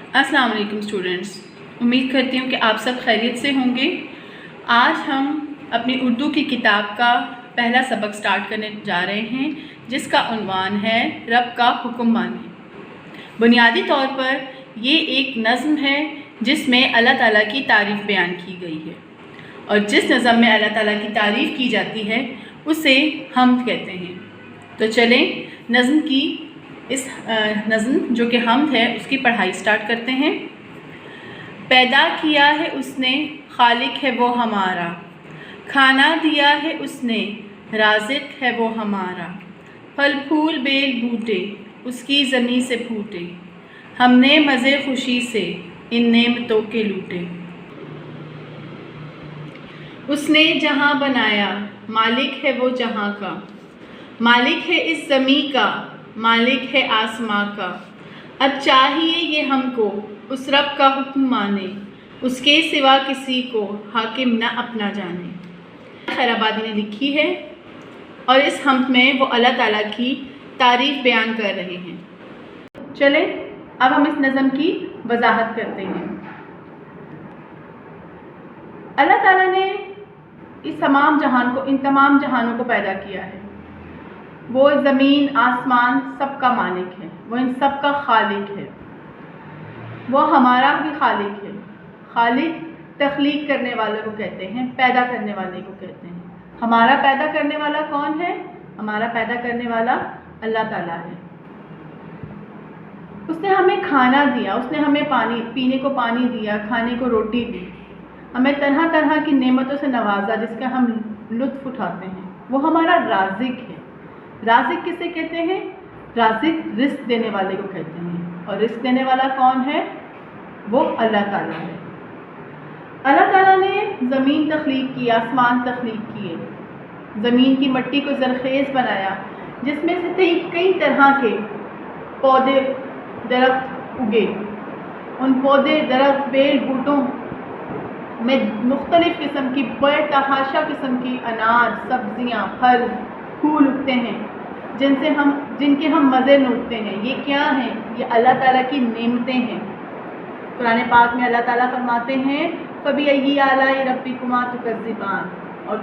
अस्सलाम वालेकुम स्टूडेंट्स, उम्मीद करती हूँ कि आप सब खैरियत से होंगे। आज हम अपनी उर्दू की किताब का पहला सबक स्टार्ट करने जा रहे हैं, जिसका उन्वान है रब का हुक्म माने। बुनियादी तौर पर ये एक नज़्म है जिसमें अल्लाह ताला की तारीफ़ बयान की गई है, और जिस नज़्म में अल्लाह ताला की तारीफ़ की जाती है उसे हम्द कहते हैं। तो चलें नज़्म की इस नज़्म जो कि हम्द है उसकी पढ़ाई स्टार्ट करते हैं। पैदा किया है उसने, खालिक है वो हमारा, खाना दिया है उसने, राज़िक है वो हमारा। फल फूल बेल बूटे उसकी ज़मीं से फूटे, हमने मज़े खुशी से इन नेमतों के लूटे। उसने जहाँ बनाया, मालिक है वो जहाँ का, मालिक है इस ज़मीं का, मालिक है आसमां का। अब चाहिए ये हमको उस रब का हुक्म माने, उसके सिवा किसी को हाकिम न अपना जाने। खैराबादी ने लिखी है और इस हम्द में वो अल्लाह ताला की तारीफ़ बयान कर रहे हैं। चलें अब हम इस नज़म की वजाहत करते हैं। अल्लाह ताला ने इस तमाम जहान को, इन तमाम जहानों को पैदा किया है। वो ज़मीन आसमान सब का मालिक है, वो इन सब का खालिक है, वो हमारा भी खालिक है। खालिक तख्लीक करने वाले को कहते हैं, पैदा करने वाले को कहते हैं। हमारा पैदा करने वाला कौन है? हमारा पैदा करने वाला अल्लाह ताला है। उसने हमें खाना दिया, उसने हमें पानी पीने को पानी दिया, खाने को रोटी दी, हमें तरह तरह की नेमतों से नवाजा जिसका हम लुत्फ़ उठाते हैं। वो हमारा राज़िक है। राज़िक किसे कहते हैं? राज़िक रिस्क देने वाले को कहते हैं, और रिस्क देने वाला कौन है? वो अल्लाह ताला है। अल्लाह ताला ने ज़मीन तख्लीक की, आसमान तख्लीक किए, ज़मीन की मिट्टी को ज़रख़ेज़ बनाया, जिसमें से कई तरह के पौधे दरख्त उगे। उन पौधे दरख्त बेल बूटों में मुख्तलिफ़ किस्म की बेतहाशा किस्म की अनाज, सब्ज़ियाँ, फल, फूल उगते हैं, जिनके हम मज़े लूटते हैं। ये क्या हैं? ये अल्लाह ताला की नेमतें हैं। कुरान पाक में अल्लाह ताला फरमाते हैं, फ़बिअय्यि आलाइ रब्बिकुमा तुकज़्ज़िबान, और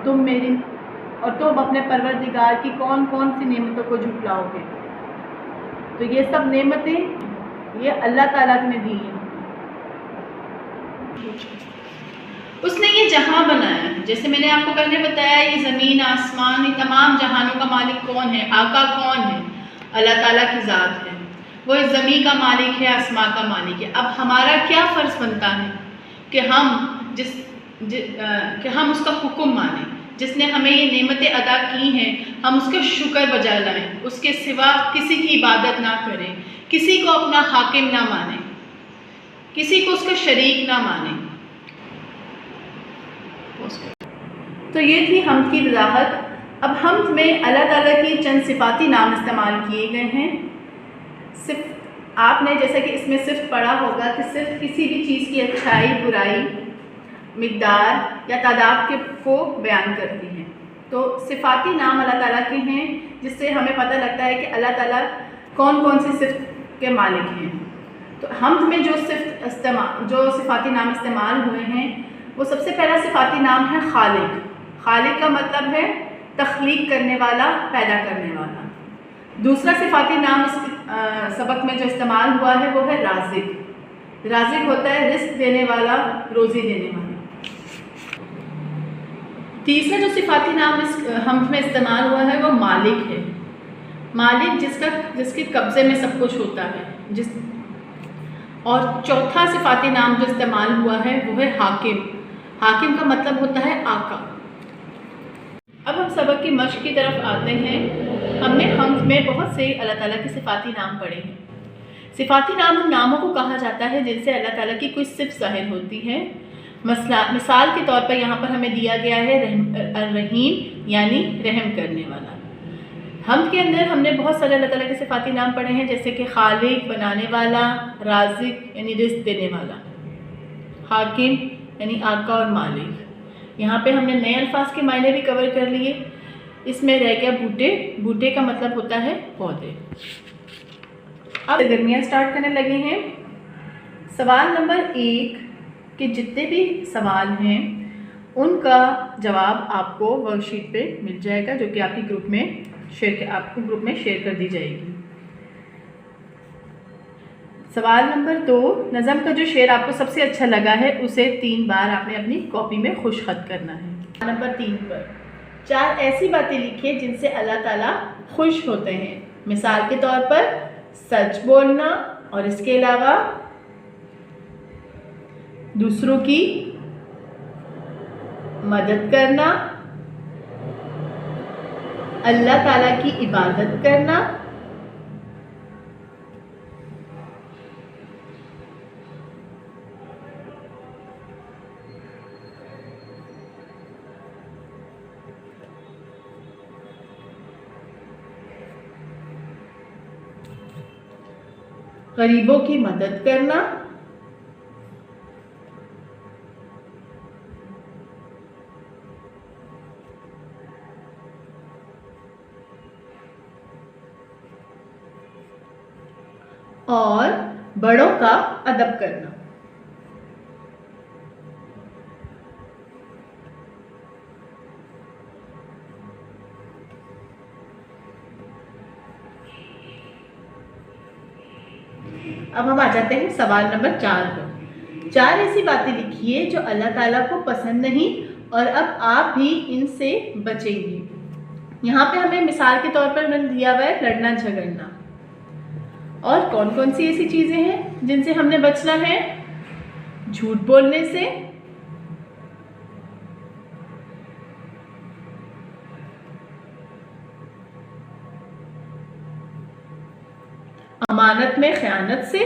तुम अपने परवरदिगार की कौन कौन सी नेमतों को झुटलाओगे। तो ये सब नेमतें ये अल्लाह ताला ने दी हैं। उसने ये जहां बनाया, जैसे मैंने आपको पहले बताया, ये ज़मीन आसमान, ये तमाम जहानों का मालिक कौन है? आका कौन है? अल्लाह ताला की ज़ात है। वो इस ज़मीन का मालिक है, आसमान का मालिक है। अब हमारा क्या फ़र्ज़ बनता है कि हम उसका हुक्म माने, जिसने हमें ये नेमतें अदा की हैं, हम उसका शुक्र बजा लाएं, उसके सिवा किसी की इबादत ना करें, किसी को अपना हाकिम ना माने, किसी को उसका शरीक ना माने। तो ये थी हम्द की वजाहत। अब हम्द में अल्लाह ताला की चंद सिफाती नाम इस्तेमाल किए गए हैं। सिर्फ आपने जैसा कि इसमें सिर्फ पढ़ा होगा कि सिर्फ किसी भी चीज़ की अच्छाई, बुराई, मिक़दार या तादाद को बयान करती हैं। तो सिफाती नाम अल्लाह ताला के हैं, जिससे हमें पता लगता है कि अल्लाह ताला कौन कौन सी सिफ़त के मालिक हैं। तो हम्द में जो सिफाती नाम इस्तेमाल हुए हैं, वो सबसे पहला सिफाती नाम है खालिक। खालिक का मतलब है तख्लीक करने वाला, पैदा करने वाला। दूसरा सिफाती नाम इस सबक में जो इस्तेमाल हुआ है वो है राज़िक। राज़िक होता है रिस्क देने वाला, रोज़ी देने वाला। तीसरा जो सिफाती नाम इस हम्द में इस्तेमाल हुआ है वो मालिक है। मालिक जिसके कब्ज़े में सब कुछ होता है। और चौथा सिफाती नाम जो इस्तेमाल हुआ है वो है हाकिम। हाकिम का मतलब होता है आका। अब हम सबक की मश्क की तरफ आते हैं। हमने हम्द में बहुत से अल्लाह ताला के सिफाती नाम पढ़े हैं। सिफाती नाम उन नामों को कहा जाता है जिनसे अल्लाह ताला की कोई सिफ़त ज़ाहिर होती है। मिसाल के तौर पर यहाँ पर हमें दिया गया है रहीम, यानी रहम करने वाला। हम्द के अंदर हमने बहुत सारे अल्लाह ताला के सिफाती नाम पढ़े हैं, जैसे कि खालिक बनाने वाला, राज़िक यानी रिज़्क़ देने वाला, हाकिम यानी आका और मालिक। यहाँ पे हमने नए अल्फाज के मायने भी कवर कर लिए। इसमें रह गया बूटे। बूटे का मतलब होता है पौधे। अब गर्मियाँ स्टार्ट करने लगे हैं। سوال نمبر 1 کے جتنے بھی سوال ہیں ان کا جواب آپ کو ورک شیٹ پہ مل جائے گا، جو کہ آپ کو گروپ میں شیئر کر دی جائے گی۔ سوال نمبر 2، نظم کا جو شعر آپ کو سب سے اچھا لگا ہے اسے 3 بار آپ نے اپنی کاپی میں خوش خط کرنا ہے۔ سوال نمبر 3 پر 4 ایسی باتیں لکھیں جن سے اللہ تعالیٰ خوش ہوتے ہیں۔ مثال کے طور پر سچ بولنا، اور اس کے علاوہ دوسروں کی مدد کرنا، اللہ تعالیٰ کی عبادت کرنا، غریبوں کی مدد کرنا، اور بڑوں کا ادب کرنا۔ اب ہم آ جاتے ہیں سوال نمبر 4 پر۔ 4 ایسی باتیں لکھیے جو اللہ تعالیٰ کو پسند نہیں اور اب آپ بھی ان سے بچیں گے۔ یہاں پہ ہمیں مثال کے طور پر دیا ہوا ہے لڑنا جھگڑنا، اور کون کون سی ایسی چیزیں ہیں جن سے ہم نے بچنا ہے؟ جھوٹ بولنے سے، امانت میں خیانت سے،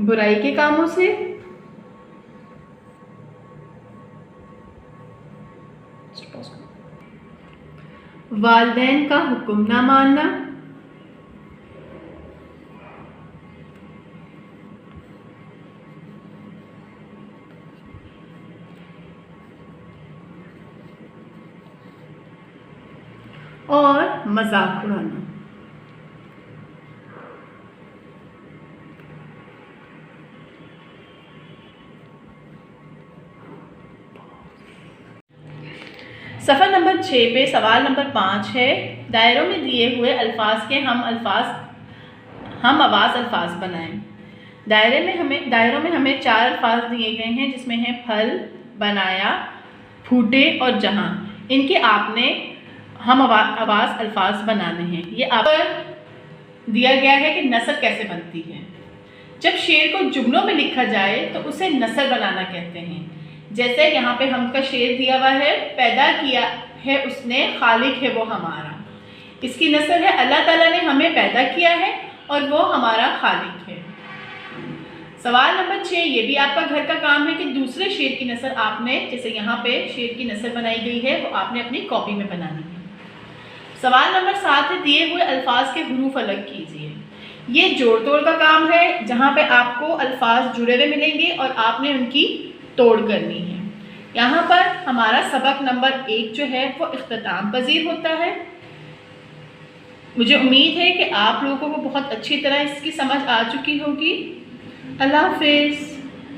برائی کے کاموں سے، والدین کا حکم نہ ماننا، اور مذاق اڑانا۔ صفحہ نمبر 6 پہ سوال نمبر 5 ہے، دائروں میں دیے ہوئے الفاظ کے ہم آواز الفاظ بنائیں۔ دائروں میں ہمیں 4 الفاظ دیے گئے ہیں، جس میں ہیں پھل، بنایا، پھوٹے اور جہاں۔ ان کے آپ نے ہم آواز الفاظ بنانے ہیں۔ یہ آپ پر دیا گیا ہے کہ نثر کیسے بنتی ہے۔ جب شعر کو جملوں میں لکھا جائے تو اسے نثر بنانا کہتے ہیں۔ جیسے یہاں پہ ہم کا شعر دیا ہوا ہے، پیدا کیا ہے اس نے، خالق ہے وہ ہمارا۔ اس کی نثر ہے اللہ تعالیٰ نے ہمیں پیدا کیا ہے اور وہ ہمارا خالق ہے۔ سوال نمبر 6، یہ بھی آپ کا گھر کا کام ہے کہ دوسرے شعر کی نثر آپ نے، جیسے یہاں پہ شعر کی نثر بنائی گئی ہے، وہ آپ نے اپنی کاپی میں بنانی ہے۔ سوال نمبر 7 ہے، دیے ہوئے الفاظ کے حروف الگ کیجیے۔ یہ جوڑ توڑ کا کام ہے، جہاں پہ آپ کو الفاظ جڑے ہوئے ملیں گے اور آپ نے ان کی توڑ کرنی ہے۔ یہاں پر ہمارا سبق نمبر 1 جو ہے وہ اختتام پذیر ہوتا ہے۔ مجھے امید ہے کہ آپ لوگوں کو بہت اچھی طرح اس کی سمجھ آ چکی ہوگی۔ اللہ حافظ۔